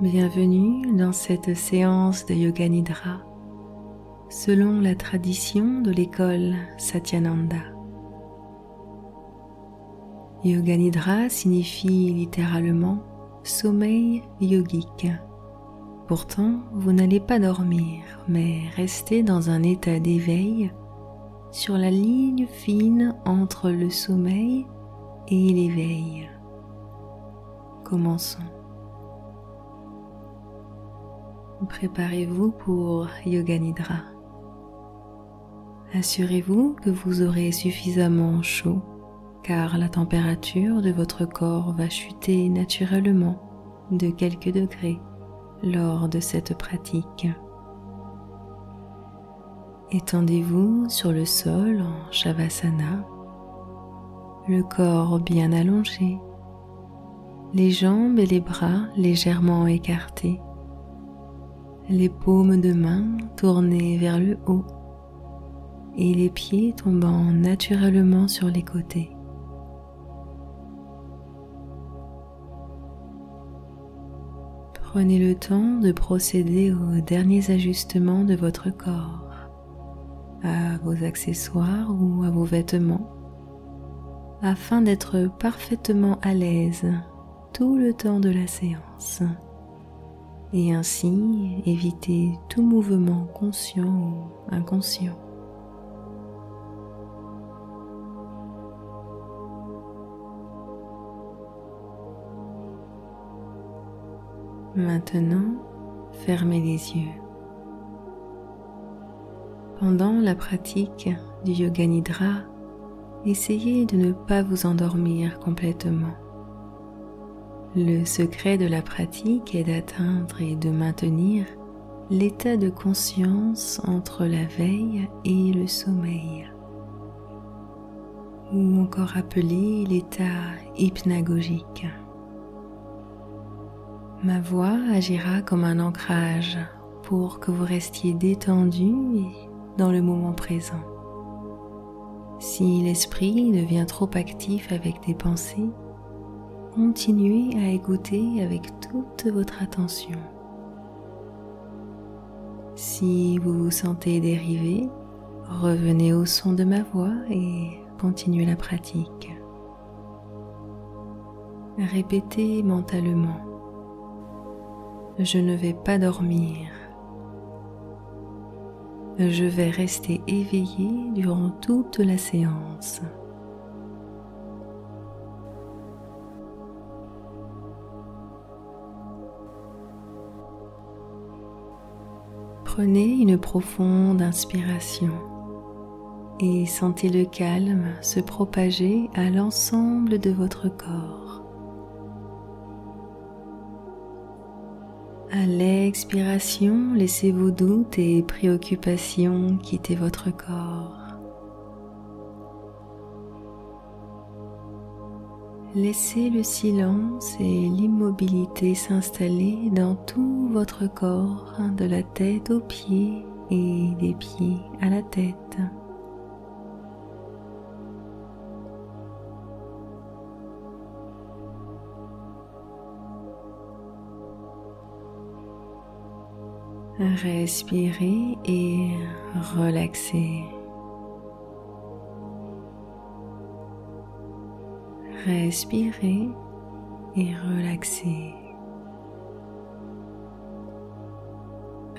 Bienvenue dans cette séance de Yoga Nidra selon la tradition de l'école Satyananda. Yoga Nidra signifie littéralement sommeil yogique. Pourtant, vous n'allez pas dormir, mais rester dans un état d'éveil sur la ligne fine entre le sommeil et l'éveil. Commençons. Préparez-vous pour Yoga Nidra. Assurez-vous que vous aurez suffisamment chaud car la température de votre corps va chuter naturellement de quelques degrés lors de cette pratique. Étendez-vous sur le sol en Shavasana, le corps bien allongé, les jambes et les bras légèrement écartés, les paumes de main tournées vers le haut et les pieds tombant naturellement sur les côtés. Prenez le temps de procéder aux derniers ajustements de votre corps, à vos accessoires ou à vos vêtements, afin d'être parfaitement à l'aise tout le temps de la séance. Et ainsi éviter tout mouvement conscient ou inconscient. Maintenant, fermez les yeux. Pendant la pratique du Yoga Nidra, essayez de ne pas vous endormir complètement. Le secret de la pratique est d'atteindre et de maintenir l'état de conscience entre la veille et le sommeil, ou encore appelé l'état hypnagogique. Ma voix agira comme un ancrage pour que vous restiez détendu et dans le moment présent. Si l'esprit devient trop actif avec des pensées, continuez à écouter avec toute votre attention. Si vous vous sentez dérivé, revenez au son de ma voix et continuez la pratique. Répétez mentalement: je ne vais pas dormir. Je vais rester éveillé durant toute la séance. Prenez une profonde inspiration et sentez le calme se propager à l'ensemble de votre corps. À l'expiration, laissez vos doutes et préoccupations quitter votre corps. Laissez le silence et l'immobilité s'installer dans tout votre corps, de la tête aux pieds et des pieds à la tête. Respirez et relaxez. Respirez et relaxez.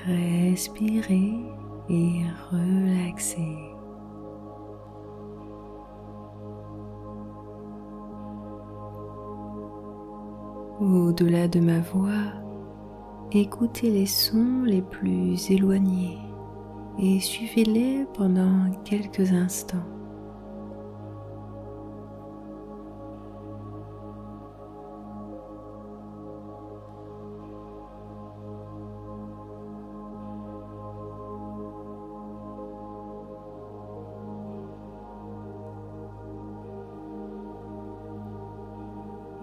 Respirez et relaxez. Au-delà de ma voix, écoutez les sons les plus éloignés et suivez-les pendant quelques instants.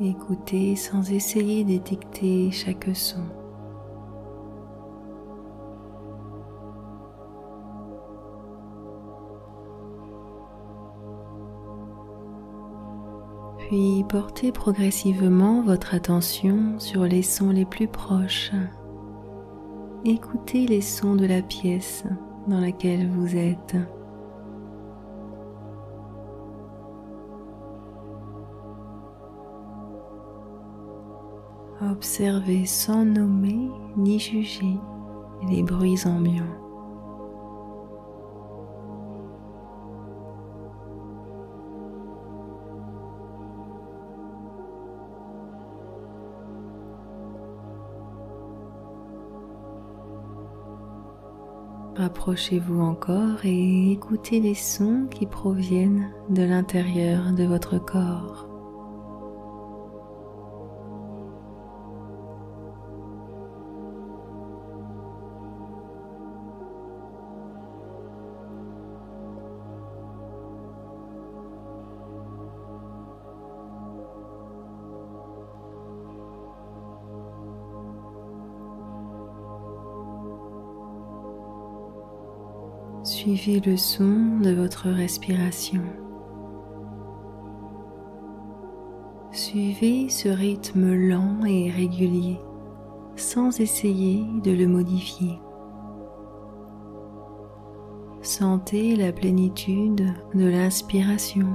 Écoutez sans essayer d'étiqueter chaque son. Puis portez progressivement votre attention sur les sons les plus proches. Écoutez les sons de la pièce dans laquelle vous êtes. Observez sans nommer ni juger les bruits ambiants. Rapprochez-vous encore et écoutez les sons qui proviennent de l'intérieur de votre corps. Suivez le son de votre respiration. Suivez ce rythme lent et régulier, sans essayer de le modifier. Sentez la plénitude de l'inspiration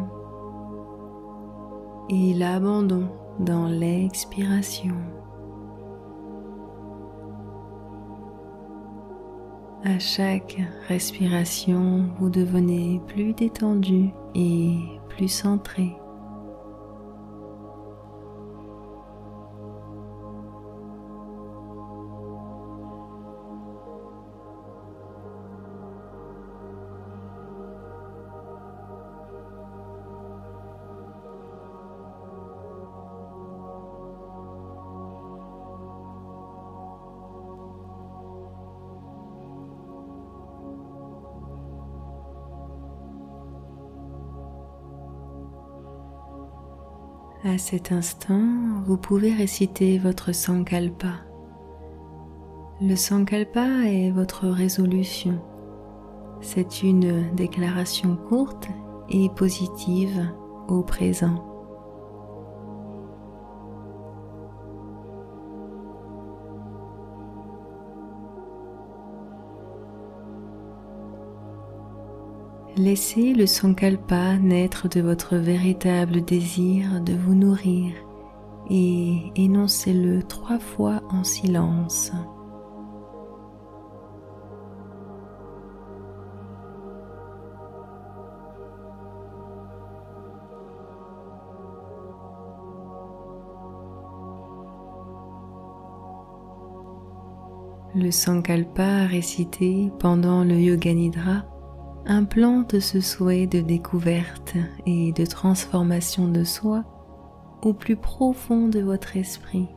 et l'abandon dans l'expiration. À chaque respiration, vous devenez plus détendu et plus centré. À cet instant, vous pouvez réciter votre Sankalpa. Le Sankalpa est votre résolution. C'est une déclaration courte et positive au présent. Laissez le Sankalpa naître de votre véritable désir de vous nourrir et énoncez-le 3 fois en silence. Le Sankalpa récité pendant le Yoga Nidra implante ce souhait de découverte et de transformation de soi au plus profond de votre esprit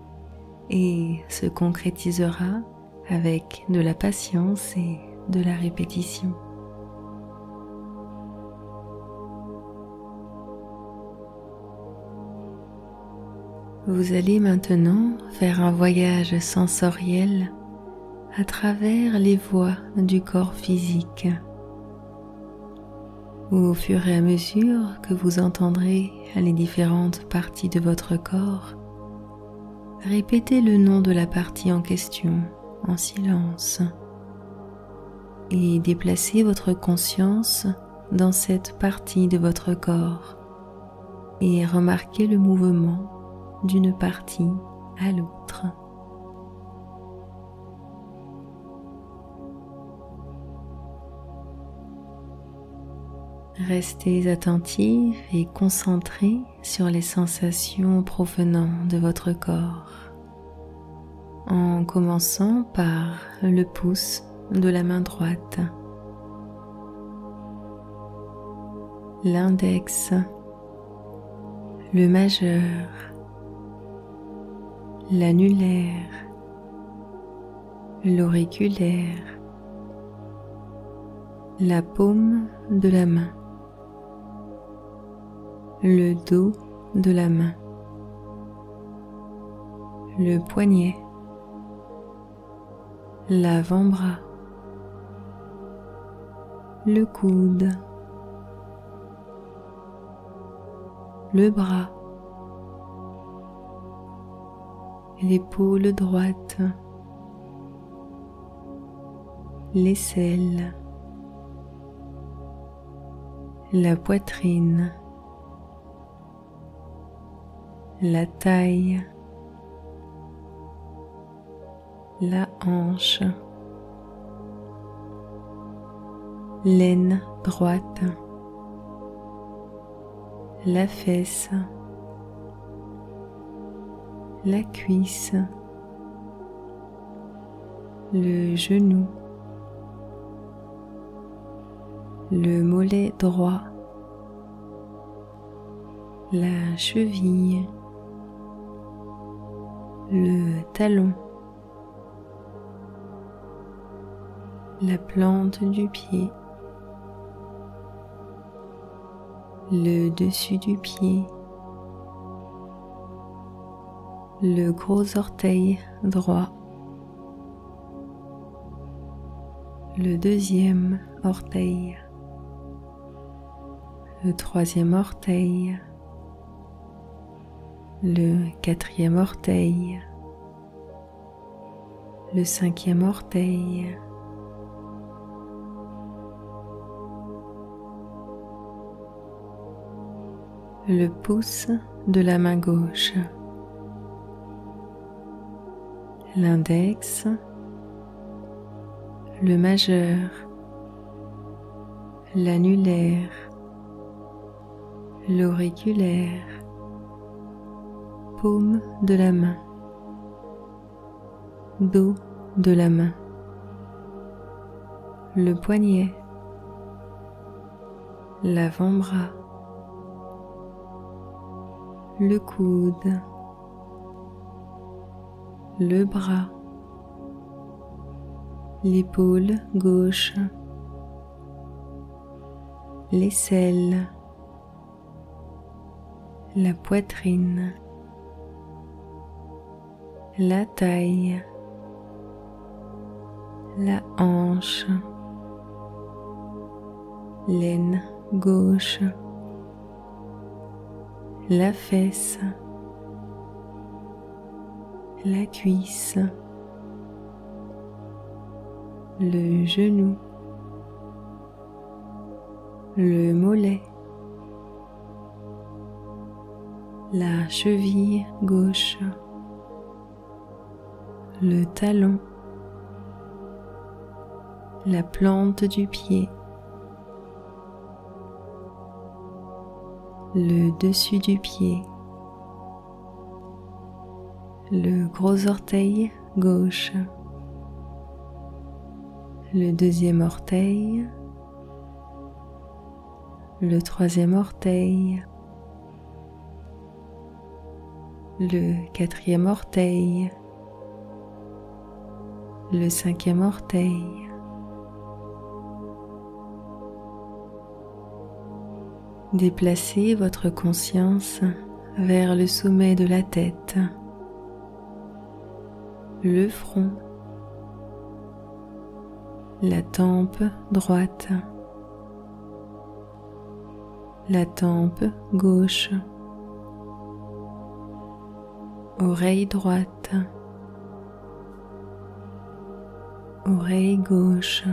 et se concrétisera avec de la patience et de la répétition. Vous allez maintenant faire un voyage sensoriel à travers les voies du corps physique. Au fur et à mesure que vous entendrez les différentes parties de votre corps, répétez le nom de la partie en question en silence et déplacez votre conscience dans cette partie de votre corps et remarquez le mouvement d'une partie à l'autre. Restez attentif et concentré sur les sensations provenant de votre corps, en commençant par le pouce de la main droite, l'index, le majeur, l'annulaire, l'auriculaire, la paume de la main, le dos de la main, le poignet, l'avant-bras, le coude, le bras, l'épaule droite, l'aisselle, la poitrine, la taille, la hanche, l'aine droite, la fesse, la cuisse, le genou, le mollet droit, la cheville, le talon, la plante du pied, le dessus du pied, le gros orteil droit, le deuxième orteil, le troisième orteil, le quatrième orteil, le cinquième orteil, le pouce de la main gauche, l'index, le majeur, l'annulaire, l'auriculaire, paume de la main, dos de la main, le poignet, l'avant-bras, le coude, le bras, l'épaule gauche, l'aisselle, la poitrine, la taille, la hanche, l'aine gauche, la fesse, la cuisse, le genou, le mollet, la cheville gauche, le talon, la plante du pied, le dessus du pied, le gros orteil gauche, le deuxième orteil, le troisième orteil, le quatrième orteil, le cinquième orteil, déplacez votre conscience vers le sommet de la tête, le front, la tempe droite, la tempe gauche, oreille droite, oreille gauche,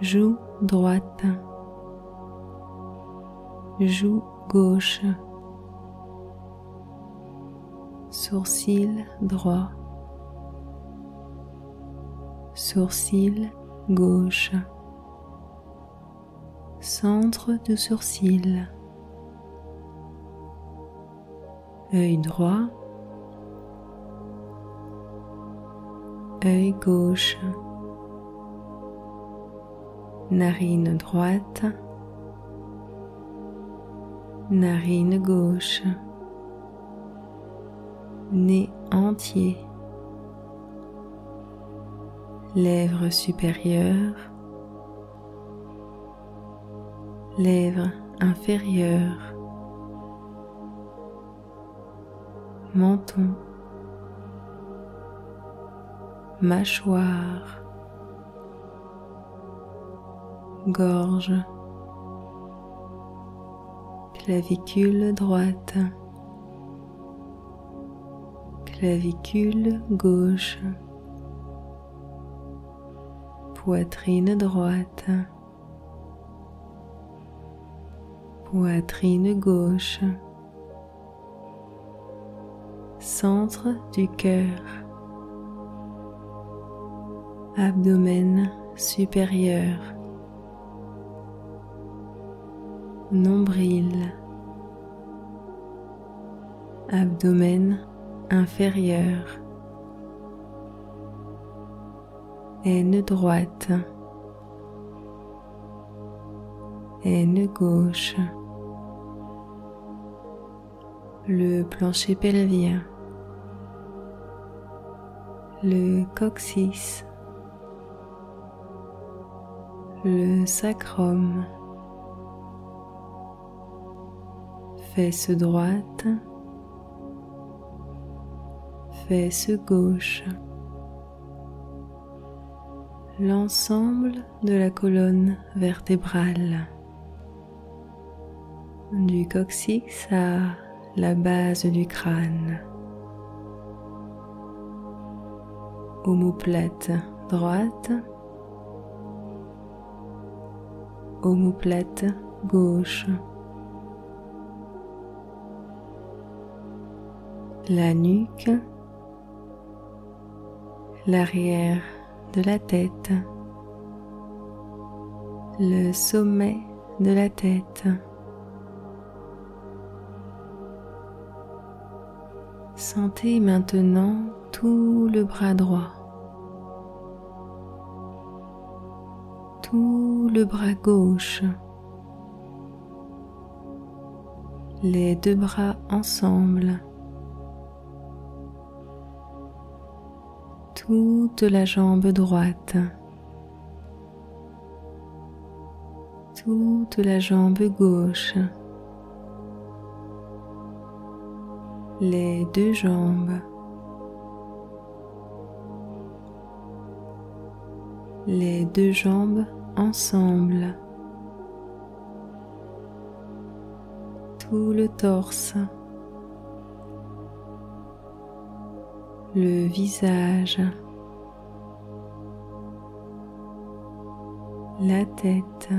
joue droite, joue gauche, sourcil droit, sourcil gauche, centre du sourcil, œil droit, œil gauche, narine droite, narine gauche, nez entier, lèvres supérieures, lèvres inférieures, menton, mâchoire, gorge, clavicule droite, clavicule gauche, poitrine droite, poitrine gauche, centre du cœur, abdomen supérieur, nombril, abdomen inférieur, aine droite, aine gauche, le plancher pelvien, le coccyx, le sacrum, fesse droite, fesse gauche, l'ensemble de la colonne vertébrale, du coccyx à la base du crâne, omoplate droite, omoplate gauche, la nuque, l'arrière de la tête, le sommet de la tête. Sentez maintenant tout le bras droit, tout le bras gauche, les deux bras ensemble, toute la jambe droite, toute la jambe gauche, les deux jambes, les deux jambes ensemble, tout le torse, le visage, la tête,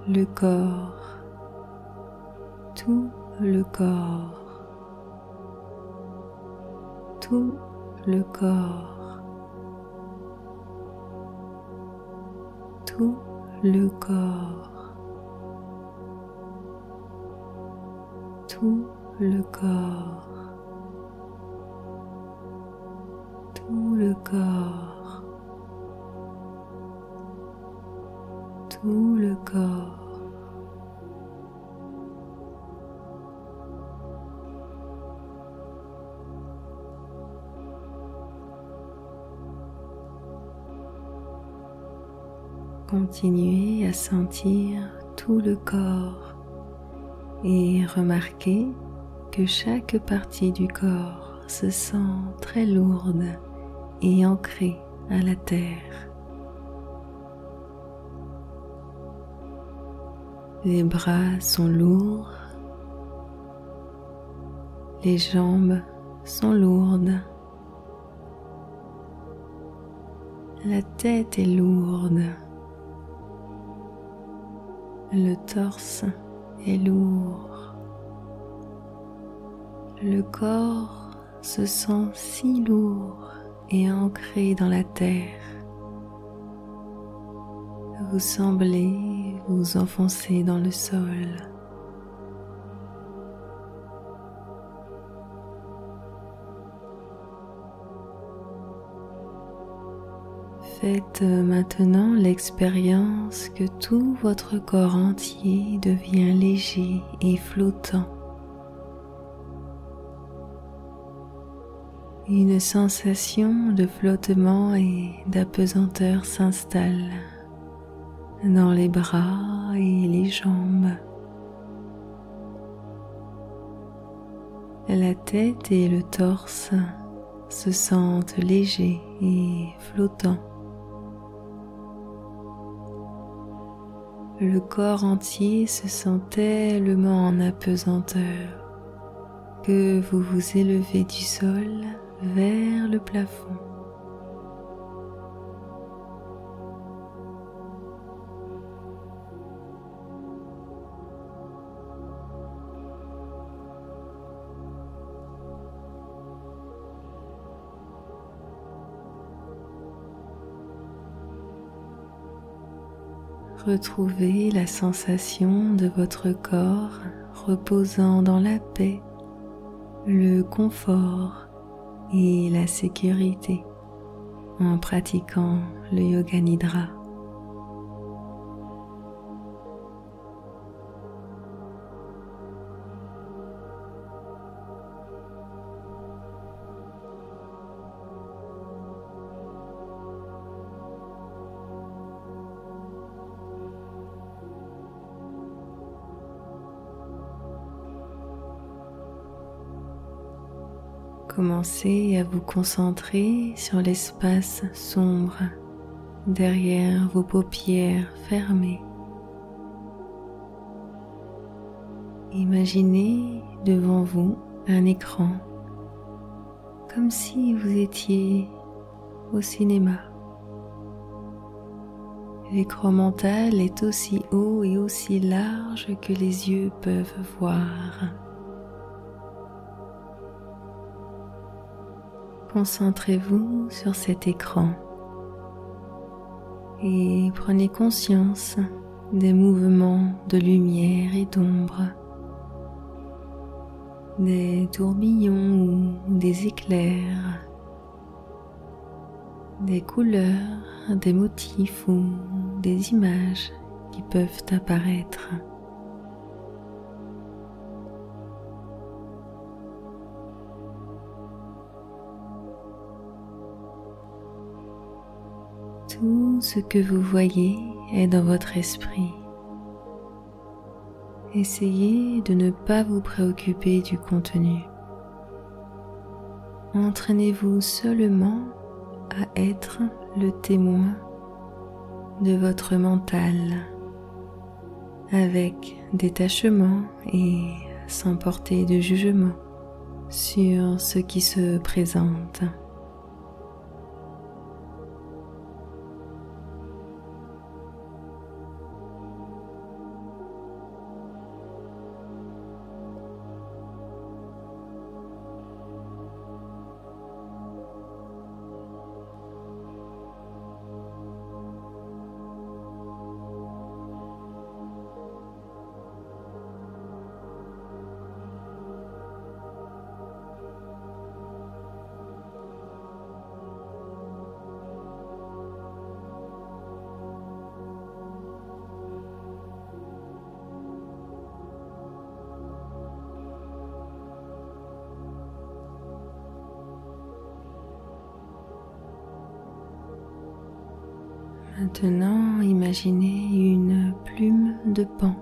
le corps, tout le corps, tout le corps, tout le corps, tout le corps, tout le corps, tout le corps. Continuez à sentir tout le corps et remarquez que chaque partie du corps se sent très lourde et ancrée à la terre. Les bras sont lourds, les jambes sont lourdes, la tête est lourde, le torse est lourd, le corps se sent si lourd et ancré dans la terre. Vous semblez vous enfoncer dans le sol. Faites maintenant l'expérience que tout votre corps entier devient léger et flottant. Une sensation de flottement et d'apesanteur s'installe dans les bras et les jambes. La tête et le torse se sentent légers et flottants. Le corps entier se sent tellement en apesanteur que vous vous élevez du sol vers le plafond. Retrouvez la sensation de votre corps reposant dans la paix, le confort et la sécurité en pratiquant le Yoga Nidra. Commencez à vous concentrer sur l'espace sombre derrière vos paupières fermées. Imaginez devant vous un écran, comme si vous étiez au cinéma. L'écran mental est aussi haut et aussi large que les yeux peuvent voir. Concentrez-vous sur cet écran et prenez conscience des mouvements de lumière et d'ombre, des tourbillons ou des éclairs, des couleurs, des motifs ou des images qui peuvent apparaître. Tout ce que vous voyez est dans votre esprit. Essayez de ne pas vous préoccuper du contenu. Entraînez-vous seulement à être le témoin de votre mental, avec détachement et sans porter de jugement sur ce qui se présente. Maintenant, imaginez une plume de paon,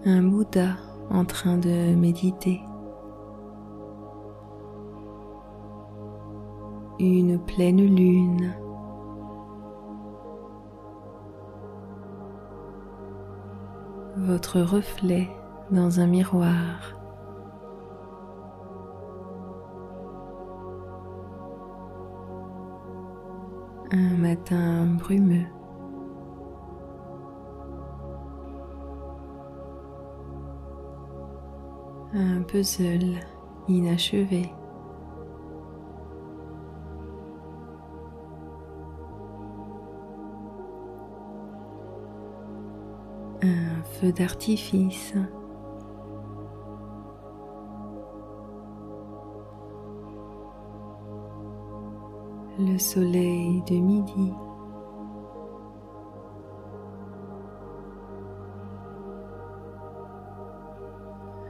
un Bouddha en train de méditer, une pleine lune, votre reflet dans un miroir. Un matin brumeux. Un puzzle inachevé. Un feu d'artifice. Le soleil de midi.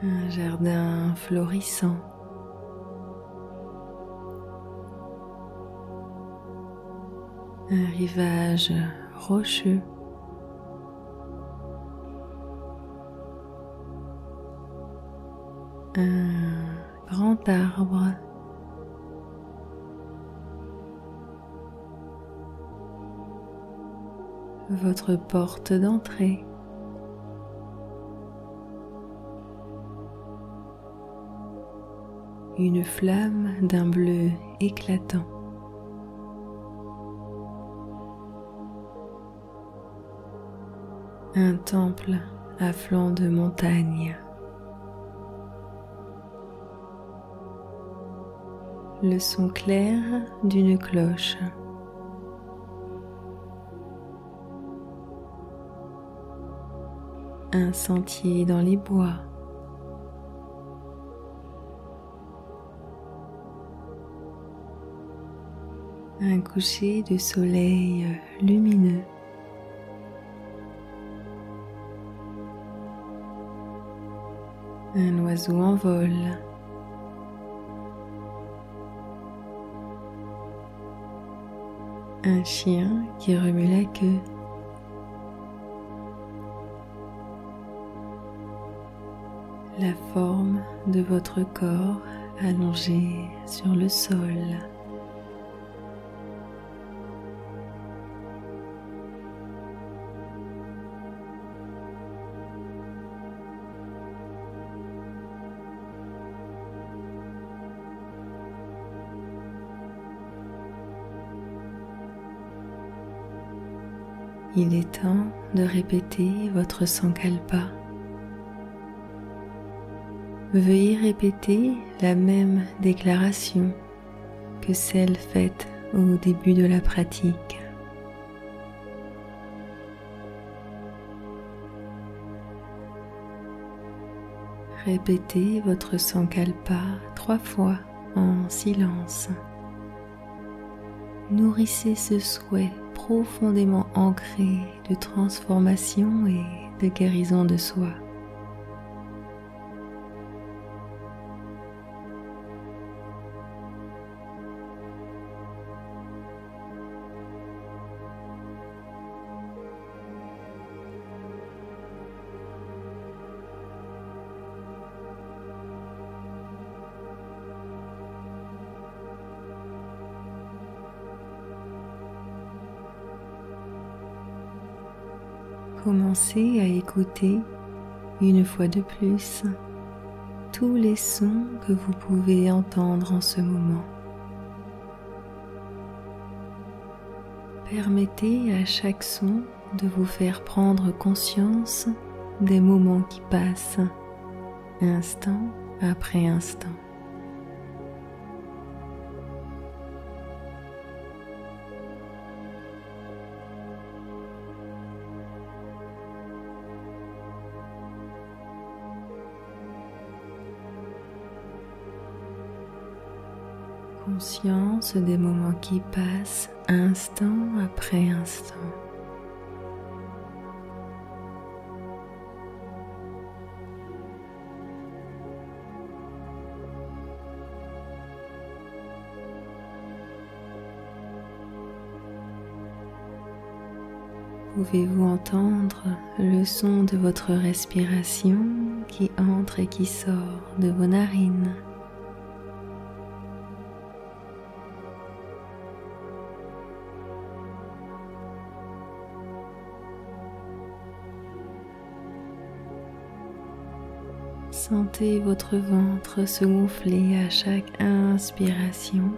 Un jardin florissant. Un rivage rocheux. Un grand arbre. Votre porte d'entrée. une flamme d'un bleu éclatant. Un temple à flanc de montagne. Le son clair d'une cloche. Un sentier dans les bois. Un coucher de soleil lumineux. Un oiseau en vol. Un chien qui remue la queue. La forme de votre corps allongé sur le sol. Il est temps de répéter votre Sankalpa. Veuillez répéter la même déclaration que celle faite au début de la pratique. Répétez votre Sankalpa 3 fois en silence. Nourrissez ce souhait profondément ancré de transformation et de guérison de soi. Commencez à écouter une fois de plus tous les sons que vous pouvez entendre en ce moment. Permettez à chaque son de vous faire prendre conscience des moments qui passent, instant après instant. Conscience des moments qui passent instant après instant. Pouvez-vous entendre le son de votre respiration qui entre et qui sort de vos narines? Sentez votre ventre se gonfler à chaque inspiration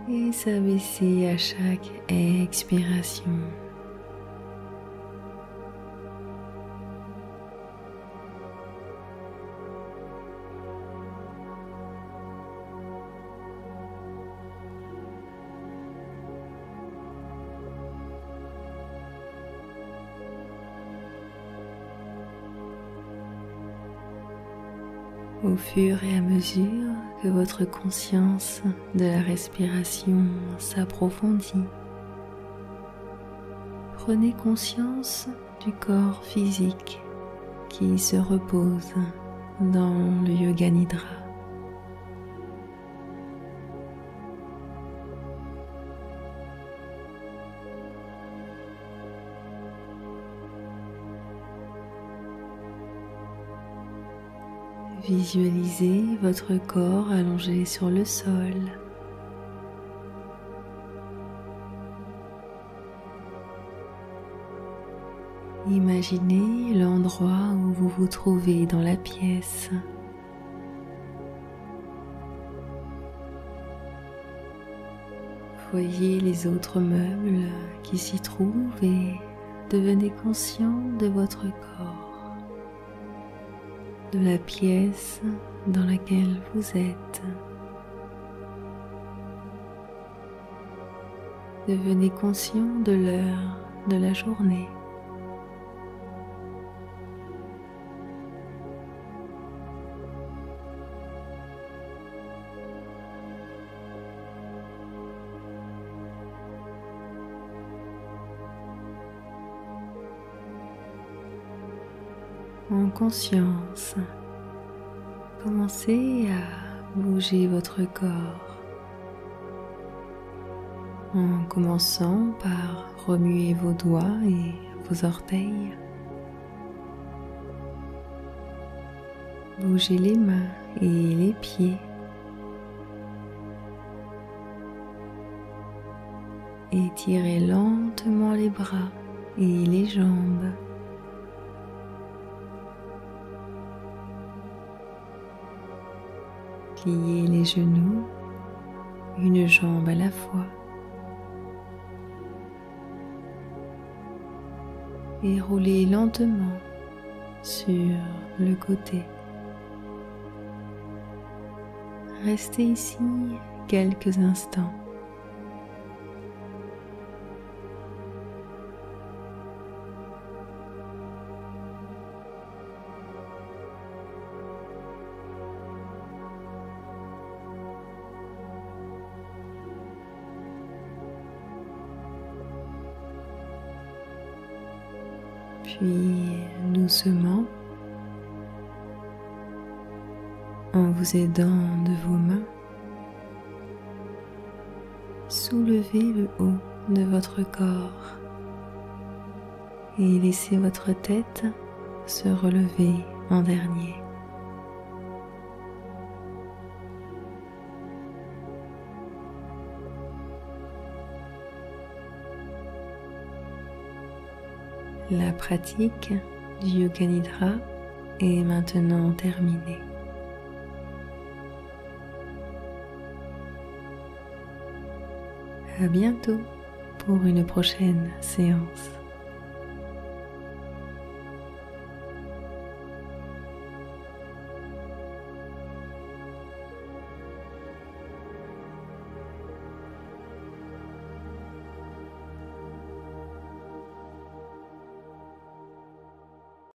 et s'abaisser à chaque expiration. Au fur et à mesure que votre conscience de la respiration s'approfondit, prenez conscience du corps physique qui se repose dans le Yoga Nidra. Visualisez votre corps allongé sur le sol. Imaginez l'endroit où vous vous trouvez dans la pièce. Voyez les autres meubles qui s'y trouvent et devenez conscient de votre corps, de la pièce dans laquelle vous êtes. Devenez conscient de l'heure de la journée. En conscience, commencez à bouger votre corps en commençant par remuer vos doigts et vos orteils. Bougez les mains et les pieds. Étirez lentement les bras et les jambes. Pliez les genoux, une jambe à la fois. Et roulez lentement sur le côté. Restez ici quelques instants. Puis doucement, en vous aidant de vos mains, soulevez le haut de votre corps et laissez votre tête se relever en dernier. La pratique du Yoga Nidra est maintenant terminée. À bientôt pour une prochaine séance.